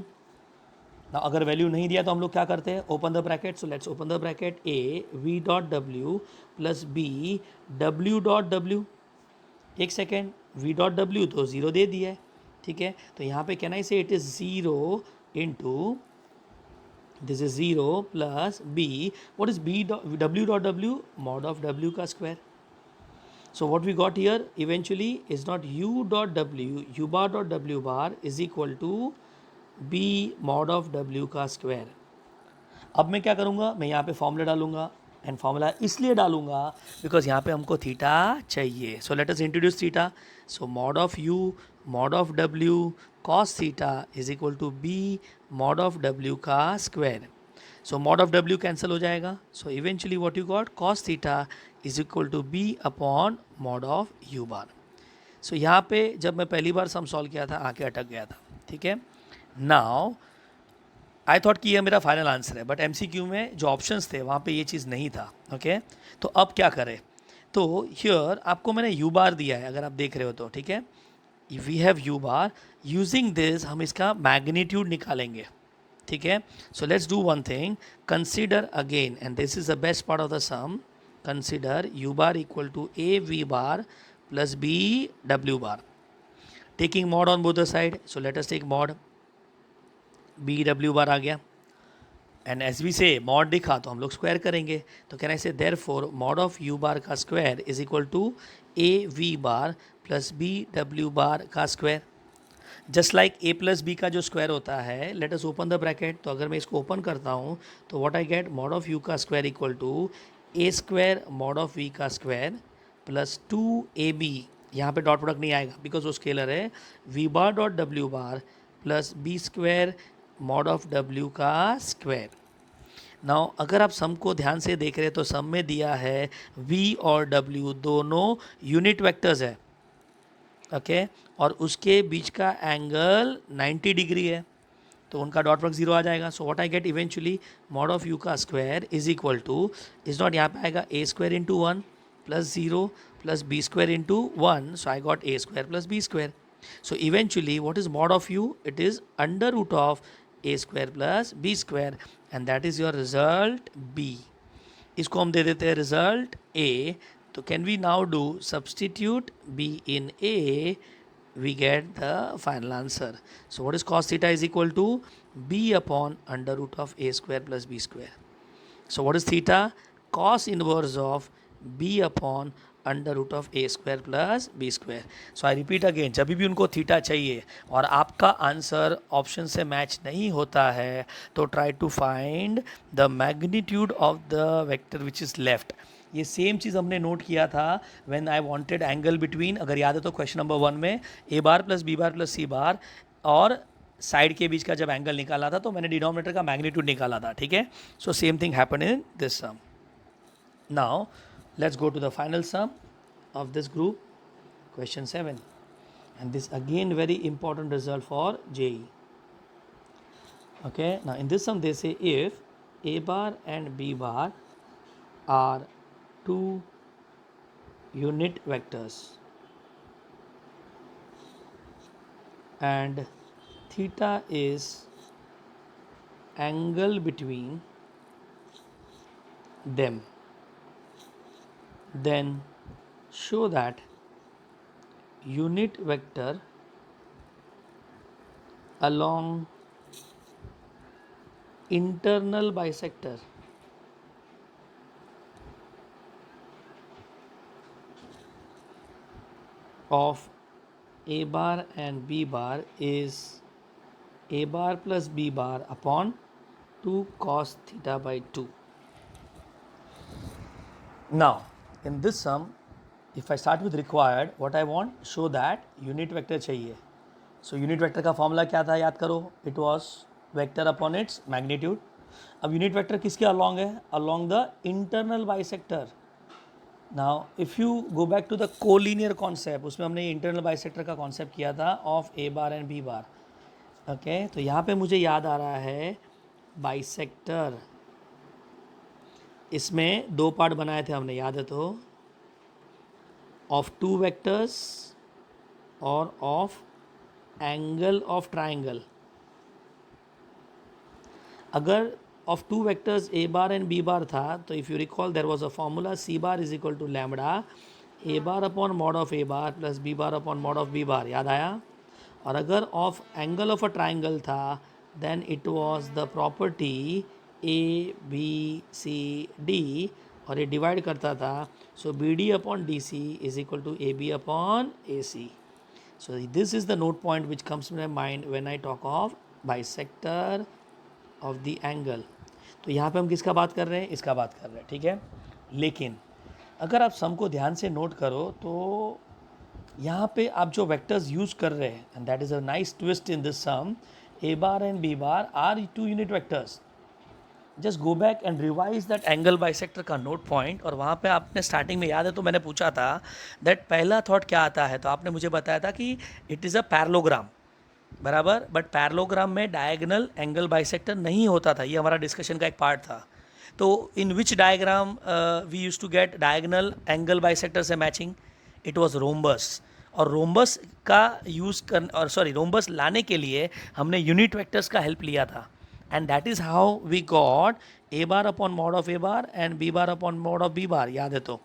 ना अगर वैल्यू नहीं दिया तो हम लोग क्या करते हैं, open the bracket. So let's open the bracket, A V dot W plus B W dot W. एक सेकेंड, वी डॉट डब्ल्यू तो ज़ीरो दे दिया है. ठीक है, तो यहाँ पे can I say it is zero into this is zero plus B. What is B W dot W, mod of W का square. So what we got here eventually is not u dot w, u bar dot w bar is equal to b mod of w का square. अब मैं क्या करूँगा, मैं यहाँ पे formula डालूंगा. एंड फॉर्मूला इसलिए डालूंगा बिकॉज यहाँ पे हमको थीटा चाहिए. So let us introduce theta. So mod of U mod of W cos theta is equal to B mod of W का square. So mod of W cancel हो जाएगा. So eventually what you got, cos theta is equal to B upon mod of U bar. So यहाँ पे जब मैं पहली बार sum solve किया था आके अटक गया था. ठीक है, नाउ आई थॉट कि ये मेरा फाइनल आंसर है, बट एमसीक्यू में जो ऑप्शंस थे वहाँ पे ये चीज़ नहीं था. ओके, तो अब क्या करें. तो हियर आपको मैंने यू बार दिया है अगर आप देख रहे हो तो. ठीक है, we have U bar, using this हम इसका मैग्नीट्यूड निकालेंगे. ठीक है, so let's do one thing, consider again and this is the best part of the sum, consider U bar equal to A V bar plus B W bar, taking mod on both the side. So let us take mod, B W bar आ गया and as B से mod दिखा तो हम लोग square करेंगे. तो can I say therefore mod of U bar का square is equal to A V bar plus B W bar का square. Just like A plus B का जो स्क्वायर होता है, let us open the bracket. तो अगर मैं इसको ओपन करता हूँ तो what I get, mod of U का square equal to A square mod of V का square plus two A B. यहाँ पे डॉट प्रोडक्ट नहीं आएगा बिकॉज वो स्केलर है. V bar dot W bar plus B square mod of W का square. Now अगर आप सम को ध्यान से देख रहे हैं तो सम में दिया है v और w दोनों यूनिट वेक्टर्स है. ओके, और उसके बीच का एंगल 90 डिग्री है तो उनका डॉट प्रोडक्ट जीरो आ जाएगा. So what I get eventually, mod of U का square is equal to, is not यहाँ पे आएगा A square into one plus zero plus B square into one. So I got A square plus B square. So eventually what is mod of U, it is under root of A square plus B square and that is your result B. इसको हम दे देते हैं result ए. तो can we now do substitute B in A, we get the final answer. So what is cos theta is equal to b upon under root of a square plus b square. So what is theta, cos inverse of b upon under root of A square plus B square. So I repeat again, जब भी उनको theta चाहिए और आपका answer option से match नहीं होता है तो try to find the magnitude of the vector which is left. ये सेम चीज़ हमने नोट किया था when I wanted angle between, अगर याद है तो क्वेश्चन नंबर 1 में A bar plus B bar plus C bar और साइड के बीच का जब एंगल निकाला था तो मैंने डिनोमिनेटर का मैग्नीट्यूड निकाला था. ठीक है, so same thing happen in this sum. Now let's go to the final sum of this group, question 7, and this again very important result for JEE. Okay, now in this sum they say if a bar and b bar are two unit vectors and theta is angle between them, then show that unit vector along internal bisector of a bar and b bar is a bar plus b bar upon 2 cos theta by 2. Now, in this sum, if I start with required, what I want, show that unit vector चाहिए. So unit vector का formula क्या था याद करो, it was vector upon its magnitude. अब unit vector किसके along है, along the internal bisector. Now if you go back to the collinear concept, उसमें हमने internal bisector का concept किया था of a bar and b bar. Okay, तो यहाँ पे मुझे याद आ रहा है bisector, इसमें दो पार्ट बनाए थे हमने, याद है तो, ऑफ टू वेक्टर्स और ऑफ एंगल ऑफ ट्राइंगल. अगर of two vectors A bar and B bar था तो if you recall there was a formula C bar is equal to lambda A bar upon mod of A bar plus B bar upon mod of B bar, याद आया. और अगर of angle of a triangle था then it was the property A B C D और ये divide करता था. So B D upon D C is equal to A B upon A C. So this is the note point which comes in my mind when I talk of bisector of the angle. तो यहाँ पे हम किसका बात कर रहे हैं, इसका बात कर रहे हैं, ठीक है. लेकिन अगर आप सम को ध्यान से नोट करो तो यहाँ पे आप जो वेक्टर्स यूज़ कर रहे हैं, and that is a nice twist in this sum, A bar and B bar are two unit vectors. Just go back and revise that angle bisector का नोट पॉइंट. और वहाँ पे आपने स्टार्टिंग में याद है तो मैंने पूछा था दैट पहला थॉट क्या आता है, तो आपने मुझे बताया था कि इट इज़ अ पैरेललोग्राम, बराबर. बट पैरेललोग्राम में डायगोनल एंगल बाइसेक्टर नहीं होता था, ये हमारा डिस्कशन का एक पार्ट था. तो in which diagram we use to get diagonal angle bisector से मैचिंग, इट वॉज रोम्बस. और रोम्बस का यूज़ कर और सॉरी रोम्बस लाने के लिए हमने यूनिट वेक्टर्स का हेल्प लिया था. And that is how we got A bar upon mod of A bar and B bar upon mod of B bar, याद है तो.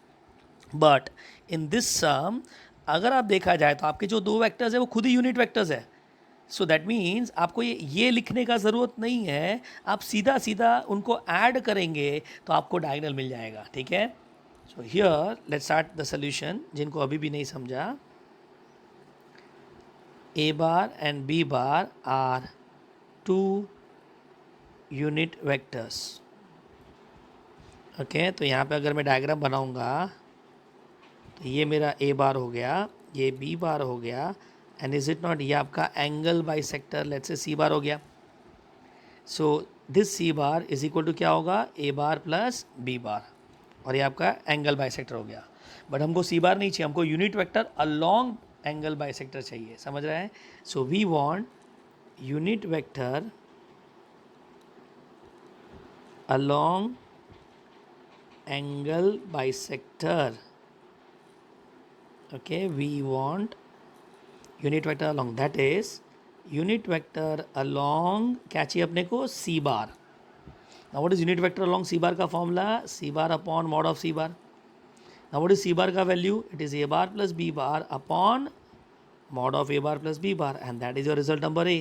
बट इन दिस सम अगर आप देखा जाए तो आपके जो दो वेक्टर्स है वो खुद ही यूनिट वेक्टर्स है. सो दैट मीन्स आपको ये लिखने का ज़रूरत नहीं है, आप सीधा सीधा उनको ऐड करेंगे तो आपको डायगोनल मिल जाएगा, ठीक है. So here let's start the solution. जिनको अभी भी नहीं समझा, A bar and B bar are two unit vectors. Okay, तो यहाँ पे अगर मैं डायग्राम बनाऊँगा तो ये मेरा ए बार हो गया, ये बी बार हो गया, एंड इज इट नॉट ये आपका angle bisector let's say C bar हो गया. So this C bar is equal to क्या होगा, ए बार प्लस बी बार, और ये आपका एंगल बाइसेक्टर हो गया. बट हमको सी बार नहीं चाहिए, हमको unit vector along angle bisector चाहिए, समझ रहे हैं. So we want unit vector along angle bisector. Okay, we want unit vector along, that is unit vector along क्या चाहिए अपने को, c bar. Now what is unit vector along c bar का formula, c bar upon mod of c bar. Now what is c bar का value, it is a bar plus b bar upon mod of a bar plus b bar, and that is your result number a.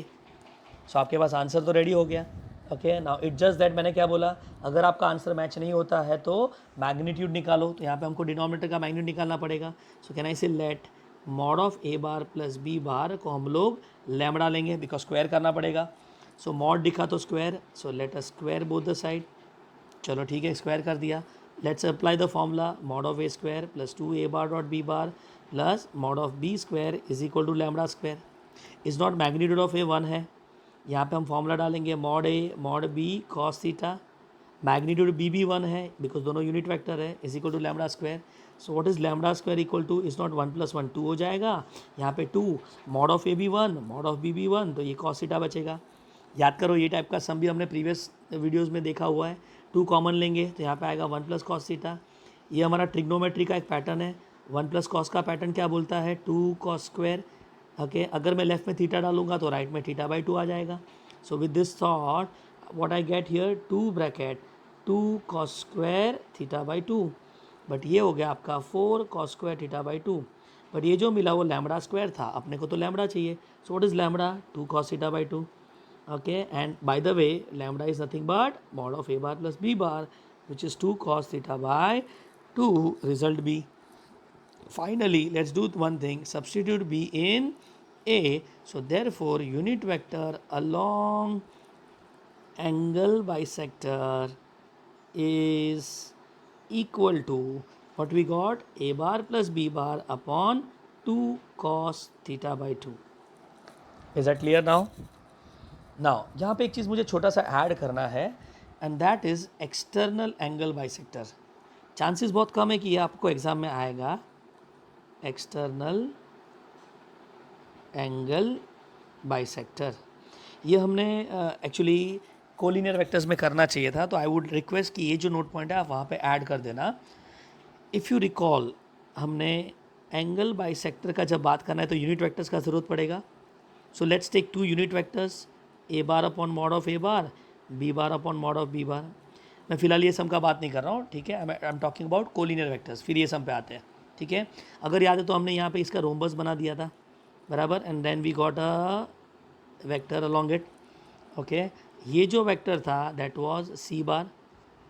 So आपके पास answer तो ready हो गया. Okay, now it just that मैंने क्या बोला, अगर आपका answer match नहीं होता है तो मैग्नीट्यूड निकालो. तो यहाँ पे हमको डिनोमिनेटर का मैग्नीट्यूड निकालना पड़ेगा. सो can I say let mod of A bar plus B bar को हम लोग लैम्बडा लेंगे बिकॉज स्क्वायर करना पड़ेगा. सो मॉड दिखा तो square, so let us square both the side. चलो ठीक है, स्क्वायर कर दिया. Let's apply the formula mod of A square plus 2 A bar dot B bar plus mod of B square is equal to lambda square. Is not magnitude of A 1 है, यहाँ पे हम formula डालेंगे mod A mod B cos theta. Magnitude B भी 1 है because दोनों unit vector है, is equal to lambda square. So what is lambda square equal to, is not 1 + 1 2 हो जाएगा. यहाँ पे 2 मॉड ऑफ ए भी 1 मॉड ऑफ बी भी 1, तो ये कॉस थीटा बचेगा. याद करो ये टाइप का सम भी हमने प्रीवियस वीडियोस में देखा हुआ है। 2 कॉमन लेंगे तो यहाँ पे आएगा 1 प्लस कॉस थीटा। ये हमारा ट्रिग्नोमेट्री का एक पैटर्न है। 1 प्लस कॉस का पैटर्न क्या बोलता है, 2 कॉस स्क्वायर। ओके, अगर मैं लेफ्ट में थीटा डालूंगा तो राइट में थीटा बाई 2 आ जाएगा। सो with this thought what I get here, 2 bracket 2 cos square theta by 2। But ये हो गया आपका 4 cos square theta by 2। But ये जो मिला वो लैम्बडा स्क्वायर था, अपने को तो लैम्बडा चाहिए। सो what is lambda, 2 cos theta by 2। Okay, and by the way lambda is nothing but mod of a bar plus b bar, which is 2 cos theta by 2, result b. Finally let's do one thing, substitute b in a. So therefore unit vector along angle bisector is equal to what we got, a bar plus b bar upon 2 cos theta by 2. Is that clear now? Now यहाँ पे एक चीज़ मुझे छोटा सा add करना है, and that is external angle bisector. Chances बहुत कम है कि ये आपको एग्जाम में आएगा, एक्सटर्नल एंगल बाइसेक्टर। ये हमने एक्चुअली कोलिनियर वेक्टर्स में करना चाहिए था, तो आई वुड रिक्वेस्ट कि ये जो नोट पॉइंट है आप वहाँ पे ऐड कर देना। इफ़ यू रिकॉल, हमने एंगल बाइसेक्टर का जब बात करना है तो यूनिट वेक्टर्स का ज़रूरत पड़ेगा। So let's take 2 unit vectors, A bar upon mod of A bar, B bar upon mod of B bar. मैं फिलहाल ये सम का बात नहीं कर रहा हूँ, ठीक है, I am talking about collinear vectors, फिर ये सम पे आते हैं, ठीक है। अगर याद है तो हमने यहाँ पे इसका रोम्बस बना दिया था, बराबर, and then we got a vector along it. Okay, ये जो वेक्टर था that was C bar,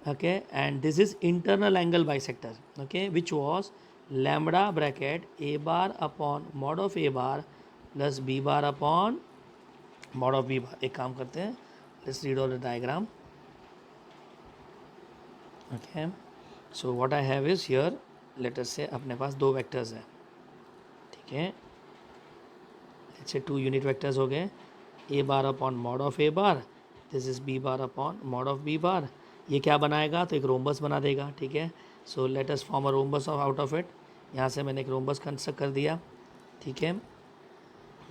okay, and this is internal angle bisector, okay, which was lambda bracket A bar upon mod of A bar plus B bar upon mod of B bar. एक काम करते हैं, let's read all the diagram. Okay, so what I have is here, let us say अपने पास 2 vectors हैं, ठीक है, let's say 2 unit vectors हो गए, A bar upon mod of A bar, this is B bar upon mod of B bar. ये क्या बनाएगा, तो एक रोम्बस बना देगा, ठीक है। So let us form a rhombus out of it. यहाँ से मैंने एक रोम्बस कंस्ट्रक्ट कर दिया, ठीक है।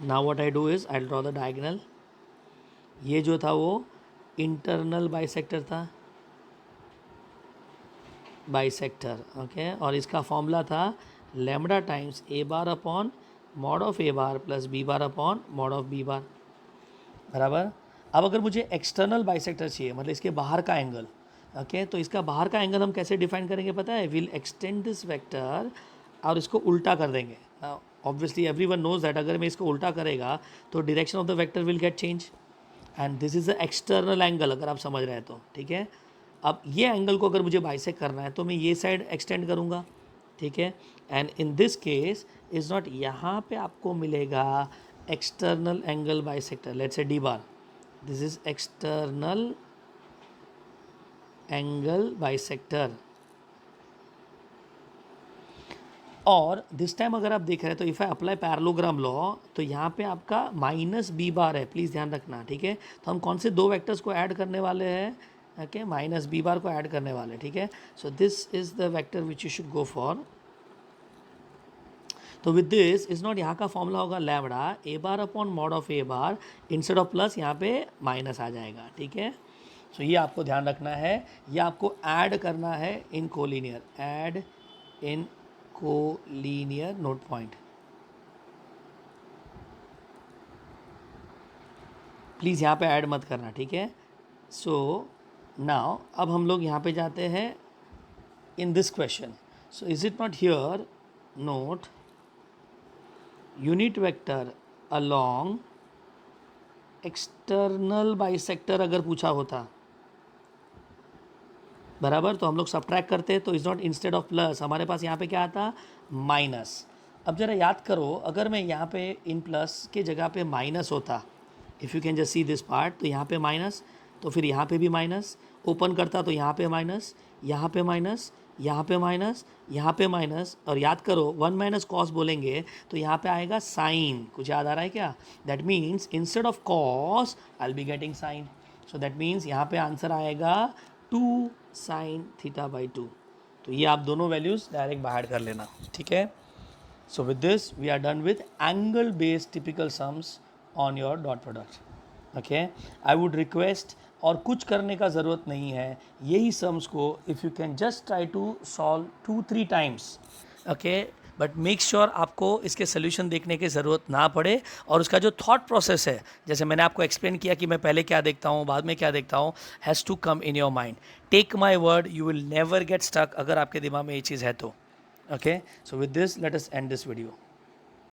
Now what I do is I draw the diagonal. ये जो था वो इंटरनल बाइसेक्टर था, बाइसेक्टर, ओके, और इसका फॉर्मूला था lambda times A bar upon mod of A bar plus B bar upon mod of B bar, बराबर। अब अगर मुझे एक्सटर्नल बाइसेक्टर चाहिए, मतलब इसके बाहर का एंगल, ओके, तो इसका बाहर का एंगल हम कैसे डिफाइन करेंगे पता है, विल एक्सटेंड दिस वेक्टर और इसको उल्टा कर देंगे। ऑब्वियसली एवरीवन नोज दैट अगर मैं इसको उल्टा करेगा तो direction of the vector will get change, and this is the external angle, अगर आप समझ रहे हैं तो, ठीक है। अब ये एंगल को अगर मुझे बाइसेक्ट करना है तो मैं ये साइड एक्सटेंड करूँगा, ठीक है, and in this case is not, यहाँ पे आपको मिलेगा external angle bisector, let's say D bar, this is external angle bisector. और दिस टाइम अगर आप देख रहे हैं तो if I apply parallelogram law, तो यहाँ पे आपका माइनस बी बार है, प्लीज़ ध्यान रखना, ठीक है। तो हम कौन से 2 वेक्टर्स को ऐड करने वाले हैं, ओके, माइनस बी बार को ऐड करने वाले, ठीक है। So this is the vector which you should go for. तो विद दिस इज नॉट, यहाँ का फॉर्मूला होगा lambda A bar upon mod of A bar, instead of plus यहाँ पे माइनस आ जाएगा, ठीक है। सो ये आपको ध्यान रखना है, ये आपको ऐड करना है in collinear, add in collinear note point, please यहाँ पे ऐड मत करना, ठीक है। सो नाउ अब हम लोग यहाँ पे जाते हैं in this question. So is it not here, note unit vector along external bisector अगर पूछा होता, बराबर, तो हम लोग सब्ट्रैक्ट करते हैं, तो is not, instead of plus हमारे पास यहाँ पे क्या आता, माइनस। अब ज़रा याद करो, अगर मैं यहाँ पे इन प्लस के जगह पे माइनस होता, if you can just see this part, तो यहाँ पे माइनस, तो फिर यहाँ पे भी माइनस, ओपन करता तो यहाँ पे माइनस, यहाँ पे माइनस, यहाँ पे माइनस, यहाँ पे माइनस, और याद करो 1 माइनस कॉस बोलेंगे तो यहाँ पे आएगा साइन। कुछ याद आ रहा है क्या, that means instead of cos I will be getting sine. So that means यहाँ पे आंसर आएगा 2 साइन थीटा बाई 2। तो ये आप दोनों वैल्यूज़ डायरेक्ट बाहर कर लेना, ठीक है। So with this we are done with angle based typical sums on your dot product. Okay, I would request, और कुछ करने का ज़रूरत नहीं है, यही सम्स को if you can just try to solve 2-3 times, okay, but make sure आपको इसके सोल्यूशन देखने की ज़रूरत ना पड़े, और उसका जो थॉट प्रोसेस है, जैसे मैंने आपको एक्सप्लेन किया कि मैं पहले क्या देखता हूँ बाद में क्या देखता हूँ, has to come in your mind. Take my word, you will never get stuck अगर आपके दिमाग में ये चीज़ है तो. Okay, so with this let us end this video.